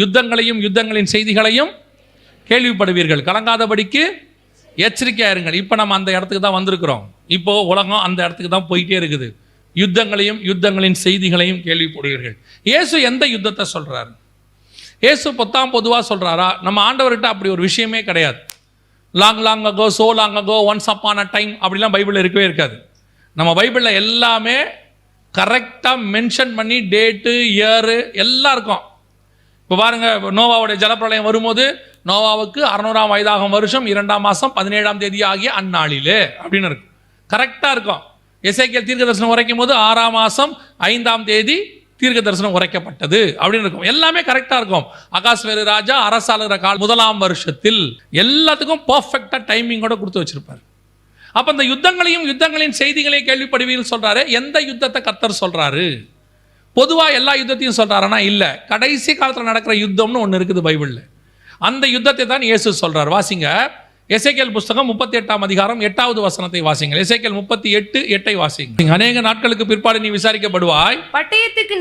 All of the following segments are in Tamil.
யுத்தங்களையும் யுத்தங்களின் செய்திகளையும் கேள்விப்படுவீர்கள், கலங்காதபடிக்கு எச்சரிக்கையா இருங்கள். இப்போ நம்ம அந்த இடத்துக்கு தான் வந்திருக்கிறோம். இப்போ உலகம் அந்த இடத்துக்கு தான் போயிட்டே இருக்குது. யுத்தங்களையும் யுத்தங்களின் செய்திகளையும் கேள்விப்படுவீர்கள். இயேசு எந்த யுத்தத்தை சொல்றாரு? இயேசு பொதுவாக சொல்றாரா? நம்ம ஆண்டவர்கிட்ட அப்படி ஒரு விஷயமே கிடையாது. Long ago, so long ago, once upon a time அப்படிலாம் பைபிளில் இருக்கவே இருக்காது. நம்ம பைபிளில் எல்லாமே கரெக்டாக மென்ஷன் பண்ணி டேட்டு, இயரு எல்லாம் இருக்கும். இப்போ பாருங்க, நோவாவுடைய ஜலப்பிரளயம் வரும்போது நோவாவுக்கு 600ஆம் வயதாகும் வருஷம் 2ஆம் மாதம் 17ஆம் தேதி ஆகிய அந்நாளிலே அப்படின்னு இருக்கும், கரெக்டாக இருக்கும். எசேக்கியேல் தீர்க்க தரிசனம் உரைக்கும் போது 6ஆம் மாதம் 5ஆம் தேதி தீர்க்க தரிசனம் உரைக்கப்பட்டது அப்படின்னு இருக்கும். எல்லாமே கரெக்டாக இருக்கும். அகாஸ்வேரு ராஜா அரசாளுகிற கால் 1ஆம் வருஷத்தில் எல்லாத்துக்கும் பர்ஃபெக்டாக டைமிங்கோட கொடுத்து வச்சிருப்பார். அப்போ இந்த யுத்தங்களையும் யுத்தங்களின் செய்திகளையும் கேள்விப்படுவீர்கள் சொல்றாரு. எந்த யுத்தத்தை கர்த்தர் சொல்றாரு? பொதுவாக எல்லா யுத்தத்தையும் சொல்றாருன்னா இல்லை, கடைசி காலத்தில் நடக்கிற யுத்தம்னு ஒன்று இருக்குது பைபிளில். அந்த யுத்தத்தை தான் இயேசு சொல்றார். வாசிங்க, எசேக்கியேல் புஸ்தகம் 38ஆம் அதிகாரம் 8வது வசனத்தை வாசிங்க. எசேக்கியேல் 38:8 வாசிங்க. அநேக நாட்களுக்கு பிற்பாடு நீ விசாரிக்கப்படுவாய், பட்டயத்துக்கு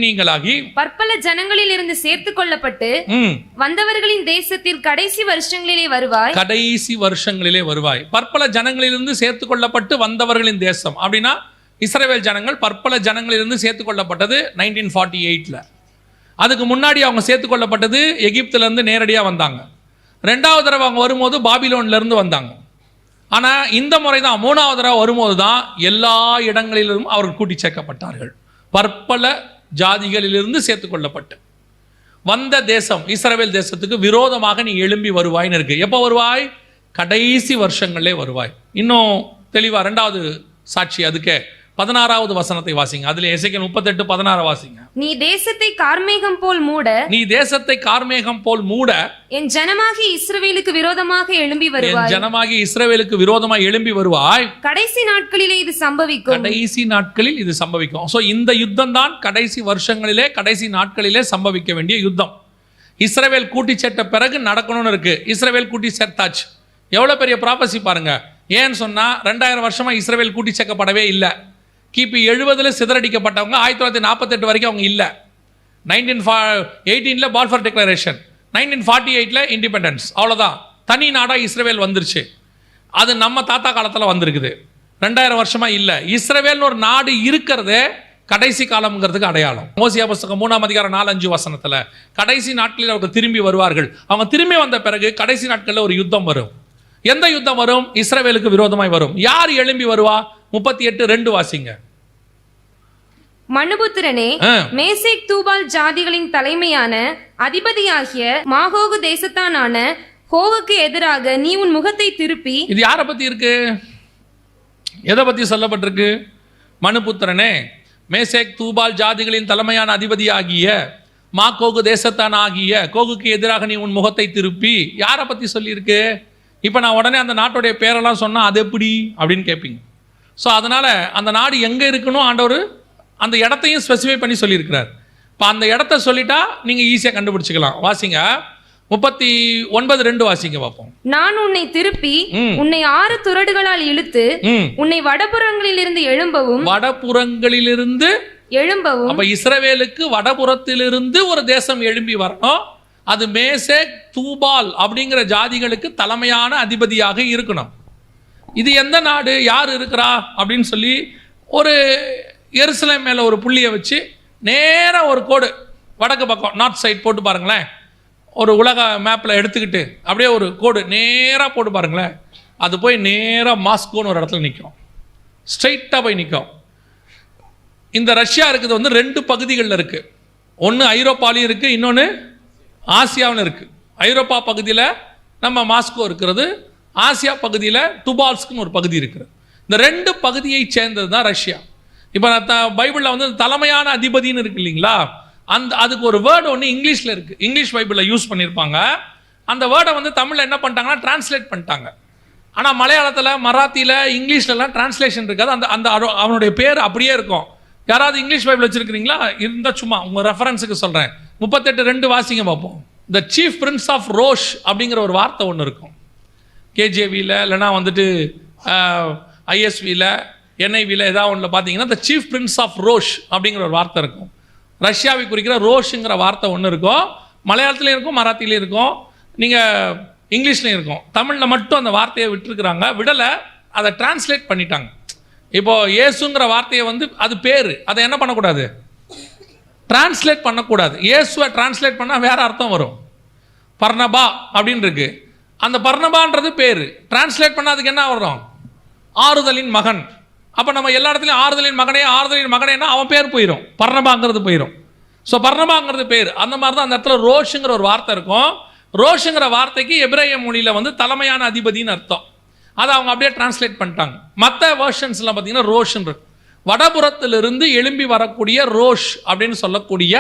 நீங்களாகி பற்பல ஜனங்களில் இருந்து சேர்த்து கொள்ளப்பட்டு வந்தவர்களின் தேசத்தில் கடைசி வருஷங்களிலே வருவாய். பற்பல ஜனங்களிலிருந்து சேர்த்து கொள்ளப்பட்டு வந்தவர்களின் தேசம் அப்படின்னா இஸ்ரவேல் ஜனங்கள் பற்பல ஜனங்களிலிருந்து சேர்த்து கொள்ளப்பட்டது 1948ல். அதுக்கு முன்னாடி அவங்க சேர்த்து கொள்ளப்பட்டது எகிப்துல இருந்து நேரடியாக வந்தாங்க. 2வது தடவை அவங்க வரும்போது பாபிலோன்ல இருந்து வந்தாங்க. ஆனால் இந்த முறை தான் 3வது தடவை வரும்போது தான் எல்லா இடங்களிலும் அவர்கள் கூட்டி சேர்க்கப்பட்டார்கள். பற்பல ஜாதிகளிலிருந்து சேர்த்து கொள்ளப்பட்டு வந்த தேசம் இஸ்ரவேல் தேசத்துக்கு விரோதமாக நீ எழும்பி வருவாய்னு இருக்கு. எப்போ வருவாய்? கடைசி வருஷங்களே வருவாய். இன்னும் தெளிவா 2வது சாட்சி அதுக்கே 16வது வசனத்தை வாசிங்க. அதுல எசேக்கியேல் 38:16 வாசிங்க. நீ தேசத்தை கார்மேகம் போல் மூட என் ஜனமாகி இஸ்ரவேலுக்கு விரோதமாக எழும்பி வருவாய். கடைசி நாட்களிலே இது சம்பவிக்கும். சோ இந்த யுத்தம் தான் கடைசி வருஷங்களிலே கடைசி நாட்களிலே சம்பவிக்க வேண்டிய யுத்தம். இஸ்ரவேல் கூட்டி சேர்த்த பிறகு நடக்கணும்னு இருக்கு. இஸ்ரவேல் கூட்டி சேர்த்தாச்சு. எவ்வளவு பெரிய ப்ராபசி பாருங்க. ஏன்னு சொன்னா 2000 வருஷமா இஸ்ரவேல் கூட்டி சேர்க்கப்படவே இல்லை. கிபி 70 சிதறடிக்கப்பட்டவங்க 1948 வரைக்கும் அவங்க இல்லை. 1918 பால்ஃபர் டிக்ளரேஷன், 1948 இண்டிபெண்டன்ஸ், அவ்வளோதான். தனி நாடாக இஸ்ரவேல் வந்துருச்சு. அது நம்ம தாத்தா காலத்தில் வந்திருக்குது. 2000 வருஷமா இல்லை. இஸ்ரவேல்னு ஒரு நாடு இருக்கிறதே கடைசி காலம்ங்கிறதுக்கு அடையாளம். மோசியா புஸ்தகம் 3ஆம் அதிகாரம் 4-5 வசனத்தில் கடைசி நாட்களில் அவர்கள் திரும்பி வருவார்கள். அவங்க திரும்பி வந்த பிறகு கடைசி நாட்களில் ஒரு யுத்தம் வரும். எந்த யுத்தம் வரும்? இஸ்ரவேலுக்கு விரோதமாய் வரும். யார் எழும்பி வருவா? 38:2 வாசிங்க. மனுபுத்திரனே, மேசேக் தூபால் ஜாதிகளின் தலைமையான அதிபதியாகிய மாகோகு தேசத்தானான கோகுக்கு எதிராக நீ உன் முகத்தை திருப்பி. இது யாரை பத்தி இருக்கு? எதை பத்தி சொல்லப்பட்டிருக்கு? மனுபுத்திரனே, மேசேக் தூபால் ஜாதிகளின் தலைமையான அதிபதியாகிய மாகோகு தேசத்தானாகிய கோகுக்கு எதிராக நீ உன் முகத்தை திருப்பி. யாரை பத்தி சொல்லியிருக்கு? இப்போ நான் உடனே அந்த நாட்டுடைய பேரெல்லாம் சொன்னால் அது எப்படி அப்படின்னு கேட்பீங்க. ஸோ அதனால் அந்த நாடு எங்கே இருக்கணும் ஆண்டவர் அந்த இடத்தையும் ஸ்பெசிஃபை பண்ணி சொல்லியிருக்கிறார். இப்போ அந்த இடத்த சொல்லிட்டா நீங்கள் ஈஸியாக கண்டுபிடிச்சிக்கலாம். வாசிங்க, 39:2 வாசிங்க பார்ப்போம். நான் உன்னை திருப்பி உன்னை 6 துறடுகளால் இழுத்து உன்னை வடபுறங்களிலிருந்து எழும்பவும். அப்போ இஸ்ரவேலுக்கு வடபுறத்திலிருந்து ஒரு தேசம் எழும்பி வரணும். அது மேசேக் தூபால் அப்படிங்கிற ஜாதிகளுக்கு தலைமையான அதிபதியாக இருக்கணும். இது எந்த நாடு, யார் இருக்கிறா அப்படின்னு சொல்லி ஒரு எருசலேம் மேலே ஒரு புள்ளியை வச்சு நேராக ஒரு கோடு வடக்கு பக்கம் நார்த் சைட் போட்டு பாருங்களேன். ஒரு உலக மேப்பில் எடுத்துக்கிட்டு அப்படியே ஒரு கோடு நேராக போட்டு பாருங்களேன். அது போய் நேராக மாஸ்கோன்னு ஒரு இடத்துல நிற்கும். ஸ்ட்ரைட்டாக போய் நிற்கும். இந்த ரஷ்யா இருக்குது வந்து 2 பகுதிகளில் இருக்குது. ஒன்று ஐரோப்பாலையும் இருக்குது, இன்னொன்று ஆசியாவில் இருக்குது. ஐரோப்பா பகுதியில் நம்ம மாஸ்கோ இருக்கிறது, ஆசியா பகுதியில் டுபால்ஸ்க்குன்னு ஒரு பகுதி இருக்குது. இந்த 2 பகுதியை சேர்ந்தது தான் ரஷ்யா. இப்போ பைபிளில் வந்து தலைமையான அதிபதினு இருக்கு இல்லைங்களா, அதுக்கு ஒரு வேர்டு ஒன்று இங்கிலீஷில் இருக்குது. இங்கிலீஷ் பைபிளில் யூஸ் பண்ணியிருப்பாங்க. அந்த வேர்டை வந்து தமிழில் என்ன பண்ணிட்டாங்கன்னா டிரான்ஸ்லேட் பண்ணிட்டாங்க. ஆனால் மலையாளத்தில், மராத்தியில், இங்கிலீஷ்லலாம் டிரான்ஸ்லேஷன் இருக்காது. அந்த அவனுடைய பேர் அப்படியே இருக்கும். யாராவது இங்கிலீஷ் பைபிள் வச்சுருக்கிறீங்களா? இருந்தால் சும்மா உங்கள் ரெஃபரன்ஸுக்கு சொல்கிறேன். 38:2 வாசிங்க பார்ப்போம். த சீஃப் பிரின்ஸ் ஆஃப் ரோஷ் அப்படிங்கிற ஒரு வார்த்தை ஒன்று இருக்கும். கேஜேவியில் இல்லைனா வந்துட்டு ஐஎஸ்வியில், என்ஐவியில் ஏதாவது ஒன்றில் பார்த்தீங்கன்னா த சீஃப் பிரின்ஸ் ஆஃப் ரோஷ் அப்படிங்கிற ஒரு வார்த்தை இருக்கும். ரஷ்யாவை குறிக்கிற ரோஷுங்கிற வார்த்தை ஒன்று இருக்கும். மலையாளத்துலேயும் இருக்கும், மராத்திலையும் இருக்கும், நீங்கள் இங்கிலீஷ்லையும் இருக்கும். தமிழில் மட்டும் அந்த வார்த்தையை விட்டுருக்குறாங்க. விடலை, அதை டிரான்ஸ்லேட் பண்ணிட்டாங்க. இப்போது இயேசுங்கிற வார்த்தையை வந்து அது பேர், அதை என்ன பண்ணக்கூடாது, டிரான்ஸ்லேட் பண்ணக்கூடாது. இயேசுவை டிரான்ஸ்லேட் பண்ணால் வேறு அர்த்தம் வரும். பர்னபா அப்படின்னு இருக்கு, அந்த பர்னபான்றது பேர். டிரான்ஸ்லேட் பண்ணால் அதுக்கு என்ன வரும், ஆறுதலின் மகன். அப்போ நம்ம எல்லா இடத்துலையும் ஆறுதலின் மகனேன்னா அவன் பேர் போயிடும், பர்னபாங்கிறது போயிடும். ஸோ பர்னபாங்கிறது பேர். அந்த மாதிரி தான் அந்த இடத்துல ரோஷுங்கிற ஒரு வார்த்தை இருக்கும். ரோஷுங்கிற வார்த்தைக்கு எபிரேய மொழியில் வந்து தலைமையான அதிபதினு அர்த்தம். அதை அவங்க அப்படியே டிரான்ஸ்லேட் பண்ணிட்டாங்க. மற்ற வேர்ஷன்ஸ்லாம் பார்த்தீங்கன்னா ரோஷன் இருக்கு. வடபுறத்திலிருந்து எழும்பி வரக்கூடிய ரோஷ் அப்படின்னு சொல்லக்கூடிய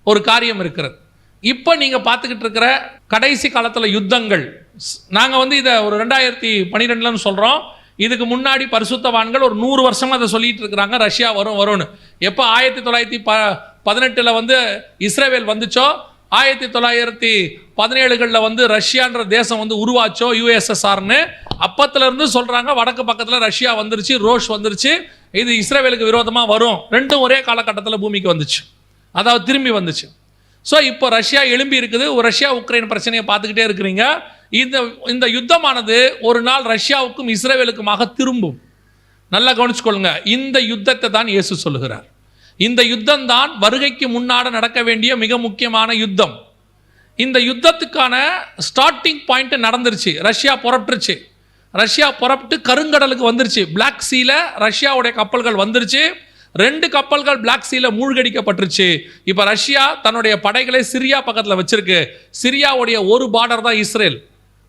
ஒரு காரியம் இருக்கிறது. இப்போ நீங்கள் பார்த்துக்கிட்டு இருக்கிற கடைசி காலத்தில் யுத்தங்கள், நாங்கள் வந்து இதை ஒரு 2012 சொல்கிறோம். இதுக்கு முன்னாடி பரிசுத்தவான்கள் ஒரு 100 வருஷமாக அதை சொல்லிட்டு இருக்கிறாங்க, ரஷ்யா வரும்னு. எப்போ 1918 வந்து இஸ்ரேல் வந்துச்சோ, 1917 வந்து ரஷ்யான்ற தேசம் வந்து உருவாச்சோ, USSRன்னு, அப்பத்திலிருந்து சொல்கிறாங்க வடக்கு பக்கத்தில் ரஷ்யா வந்துருச்சு, ரோஷ் வந்துருச்சு, இது இஸ்ரேலுக்கு விரோதமாக வரும். ரெண்டும் ஒரே காலகட்டத்தில் பூமிக்கு வந்துச்சு, அதாவது திரும்பி வந்துச்சு. ஸோ இப்போ ரஷ்யா எழும்பி இருக்குது. ரஷ்யா உக்ரைன் பிரச்சனையை பார்த்துக்கிட்டே இருக்கிறீங்க. இந்த யுத்தமானது ஒரு நாள் ரஷ்யாவுக்கும் இஸ்ரேலுக்குமாக திரும்பும். நல்லா கவனிச்சுக்கொள்ளுங்க. இந்த யுத்தத்தை தான் இயேசு சொல்லுகிறார். இந்த யுத்தம் தான் வருகைக்கு முன்னாடி நடக்க வேண்டிய மிக முக்கியமான யுத்தம். இந்த யுத்தத்துக்கான ஸ்டார்டிங் பாயிண்ட் நடந்துருச்சு. ரஷ்யா புறப்பட்டு கருங்கடலுக்கு வந்துருச்சு. பிளாக் சீல ரஷ்யாவுடைய கப்பல்கள் வந்துருச்சு. 2 கப்பல்கள் பிளாக் சீல மூழ்கடிக்கப்பட்டுருச்சு. இப்போ ரஷ்யா தன்னுடைய படைகளை சிரியா பக்கத்தில் வச்சிருக்கு. சிரியாவுடைய ஒரு பார்டர் தான் இஸ்ரேல்,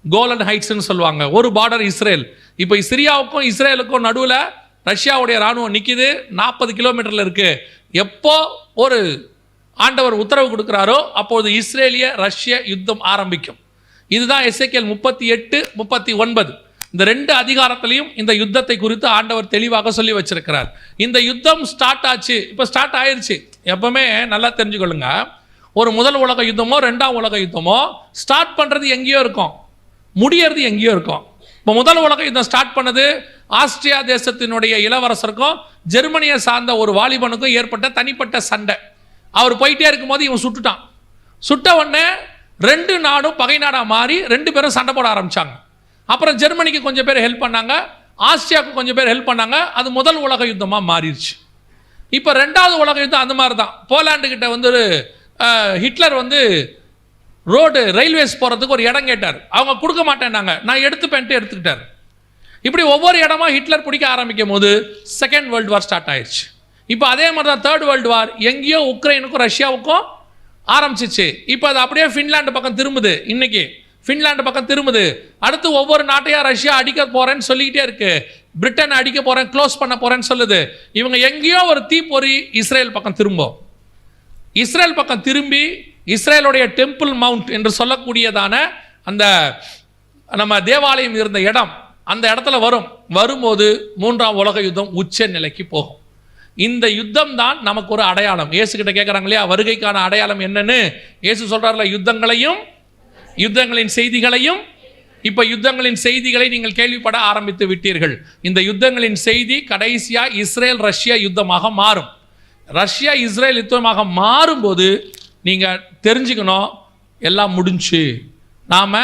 கோலன் ஹைட்ஸ்ன்னு சொல்லுவாங்க, ஒரு பார்டர் இஸ்ரேல். இப்போ சிரியாவுக்கும் இஸ்ரேலுக்கும் நடுவில் ரஷ்யாவுடைய இராணுவம் நிற்கிது, 40 கிலோமீட்டரில் இருக்கு. எப்போ ஒரு ஆண்டவர் உத்தரவு கொடுக்குறாரோ அப்போது இஸ்ரேலிய ரஷ்ய யுத்தம் ஆரம்பிக்கும். இதுதான் எசேக்கியேல் 38, 39 இந்த 2 அதிகாரத்திலையும் இந்த யுத்தத்தை குறித்து ஆண்டவர் தெளிவாக சொல்லி வச்சிருக்கிறார். இந்த யுத்தம் ஸ்டார்ட் ஆச்சு, இப்போ ஸ்டார்ட் ஆயிருச்சு. எப்பவுமே நல்லா தெரிஞ்சுக்கொள்ளுங்க, ஒரு முதல் உலக யுத்தமோ 2ஆம் உலக யுத்தமோ ஸ்டார்ட் பண்ணுறது எங்கேயோ இருக்கும், முடியறது எங்கேயோ இருக்கும். இப்போ முதல் உலக யுத்தம் ஸ்டார்ட் பண்ணது ஆஸ்திரியா தேசத்தினுடைய இளவரசருக்கும் ஜெர்மனியை சார்ந்த ஒரு வாலிபனுக்கும் ஏற்பட்ட தனிப்பட்ட சண்டை. அவர் போயிட்டே இருக்கும்போது இவன் சுட்டுட்டான். சுட்ட உடனே 2 நாடும் பகை நாடாக மாறி 2 பேரும் சண்டை போட ஆரம்பிச்சாங்க. அப்புறம் ஜெர்மனிக்கு கொஞ்சம் பேர் ஹெல்ப் பண்ணாங்க, ஆஸ்திரியாவுக்கு கொஞ்சம் பேர் ஹெல்ப் பண்ணாங்க. அது முதல் உலக யுத்தமாக மாறிடுச்சு. இப்போ 2வது உலக யுத்தம் அந்த மாதிரி தான். போலாண்டு கிட்ட வந்து ஹிட்லர் வந்து ரயில்வேஸ் போகிறதுக்கு ஒரு இடம் கேட்டார். அவங்க கொடுக்க மாட்டேன்னாங்க. நான் எடுத்துக்கிட்டார். இப்படி ஒவ்வொரு இடமா ஹிட்லர் பிடிக்க ஆரம்பிக்கும் போது 2nd வேர்ல்டு வார் ஸ்டார்ட் ஆயிடுச்சு. இப்போ அதே மாதிரி தான் 3rd வேர்ல்டு வார் எங்கேயோ உக்ரைனுக்கும் ரஷ்யாவுக்கும் ஆரம்பிச்சிச்சு. இப்போ அது அப்படியே ஃபின்லாண்டு பக்கம் திரும்புது. இன்னைக்கு ஃபின்லாண்டு பக்கம் திரும்புது. அடுத்து ஒவ்வொரு நாட்டையா ரஷ்யா அடிக்க போறேன்னு சொல்லிக்கிட்டே இருக்கு. பிரிட்டன் அடிக்க போறேன், க்ளோஸ் பண்ண போறேன்னு சொல்லுது. இவங்க எங்கேயோ ஒரு தீப்பொறி இஸ்ரேல் பக்கம் திரும்பும். இஸ்ரேல் பக்கம் திரும்பி இஸ்ரேலுடைய டெம்பிள் மவுண்ட் என்று சொல்லக்கூடியதான அந்த நம்ம தேவாலயம் இருந்த இடம், அந்த இடத்துல வரும்போது 3ஆம் உலக யுத்தம் உச்ச நிலைக்கு போகும். இந்த யுத்தம் தான் நமக்கு ஒரு அடையாளம். இயேசு கிட்ட கேட்குறாங்க இல்லையா, வருகைக்கான அடையாளம் என்னன்னு. இயேசு சொல்றாருல, யுத்தங்களின் செய்திகளையும். இப்போ யுத்தங்களின் செய்திகளை நீங்கள் கேள்விப்பட ஆரம்பித்து விட்டீர்கள். இந்த யுத்தங்களின் செய்தி கடைசியா இஸ்ரேல் ரஷ்யா யுத்தமாக மாறும். ரஷ்யா இஸ்ரேல் யுத்தமாக மாறும்போது நீங்க தெரிஞ்சுக்கணும், எல்லாம் முடிஞ்சு, நாம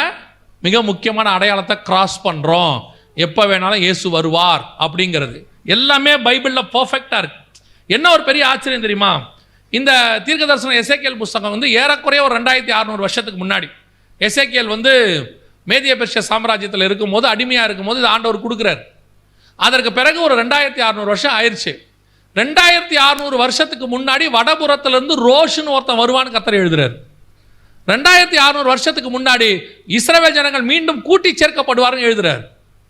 மிக முக்கியமான அடையாளத்தை கிராஸ் பண்றோம். எப்போ வேணாலும் இயேசு வருவார் அப்படிங்கிறது எல்லாமே பைபிளில் பர்ஃபெக்டாக இருக்கு. என்ன ஒரு பெரிய ஆச்சரியம் தெரியுமா, இந்த தீர்க்கதரிசனம் எசேக்கியேல் புஸ்தகம் வந்து ஏறக்குறைய ஒரு 2600 வருஷத்துக்கு முன்னாடி எசேக்கியேல் வந்து மேதிய பெர்ஷிய சாம்ராஜ்யத்தில் இருக்கும்போது, அடிமையாக இருக்கும்போது இது ஆண்டவர் கொடுக்குறாரு. அதற்கு பிறகு ஒரு 2600 வருஷம் ஆயிடுச்சு. 2600 வருஷத்துக்கு முன்னாடி வடபுறத்திலிருந்து ரோஷுன்னு ஒருத்தன் வருவான்னு கர்த்தர் எழுதுறாரு. 2600 வருஷத்துக்கு முன்னாடி இஸ்ரவேல் ஜனங்கள் மீண்டும் கூட்டி சேர்க்கப்படுவார்னு எழுதுறாரு.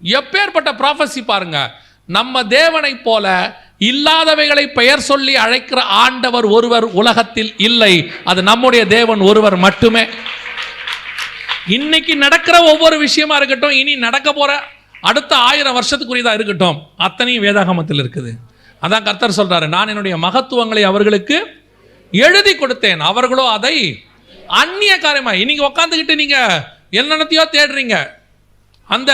எப்பேற்பட்ட ப்ராஃபஸி பாருங்க. நம்ம தேவனை போல இல்லாதவைகளை பெயர் சொல்லி அழைக்கிற ஆண்டவர் ஒருவர் உலகத்தில் இல்லை. அது நம்முடைய தேவன் ஒருவர் மட்டுமே. இன்னைக்கு நடக்கிற ஒவ்வொரு விஷயமா இருக்கட்டும், இனி நடக்க போற அடுத்த 1000 வருஷத்துக்குரியதா இருக்கட்டும், அத்தனையும் வேதாகமத்தில் இருக்குது. அதான் கர்த்தர் சொல்றாரு, நான் என்னுடைய மகத்துவங்களை அவர்களுக்கு எழுதி கொடுத்தேன், அவர்களோ அதை அந்நிய காரியமா. இன்னைக்கு உட்காந்துக்கிட்டு நீங்க என்னென்னத்தையோ தேடுறீங்க, அந்த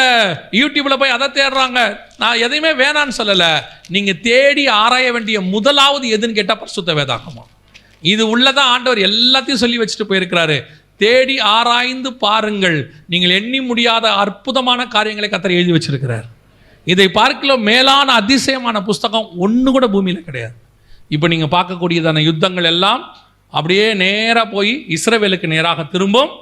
யூடியூப்ல போய் அதை தேடுறாங்க. நான் எதையுமே வேணான்னு சொல்லல. நீங்க தேடி ஆராய வேண்டிய முதலாவது எதுன்னு கேட்டா பரிசுத்த வேதாகமம். இது உள்ளதான் ஆண்டவர் எல்லாத்தையும் சொல்லி வச்சுட்டு போயிருக்கிறாரு. தேடி ஆராய்ந்து பாருங்கள், நீங்கள் எண்ணி முடியாத அற்புதமான காரியங்களை கர்த்தர் எழுதி வச்சிருக்கிறார். இதை பார்க்கல மேலான அதிசயமான புஸ்தகம் ஒன்று கூட பூமியில் கிடையாது. இப்போ நீங்கள் பார்க்கக்கூடியதான யுத்தங்கள் எல்லாம் அப்படியே நேராக போய் இஸ்ரவேலுக்கு நேராக திரும்பும்.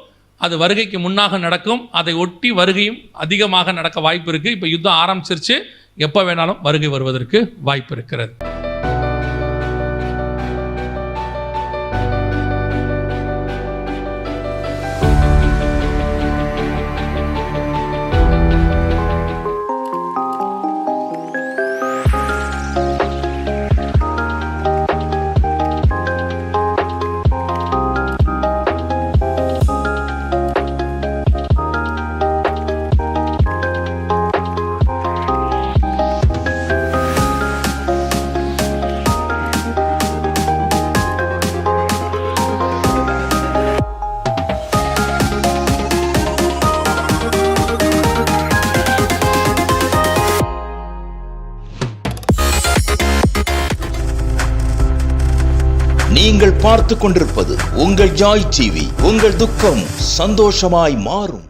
அது வருகைக்கு முன்னாக நடக்கும். அதை ஒட்டி வருகையும் அதிகமாக நடக்க வாய்ப்பு இருக்குது. இப்போ யுத்தம் ஆரம்பிச்சிருச்சு. எப்போ வேணாலும் வருகை வருவதற்கு வாய்ப்பு இருக்கிறது. நீங்கள் பார்த்துக் கொண்டிருப்பது உங்கள் ஜாய் டிவி. உங்கள் துக்கம் சந்தோஷமாய் மாறும்.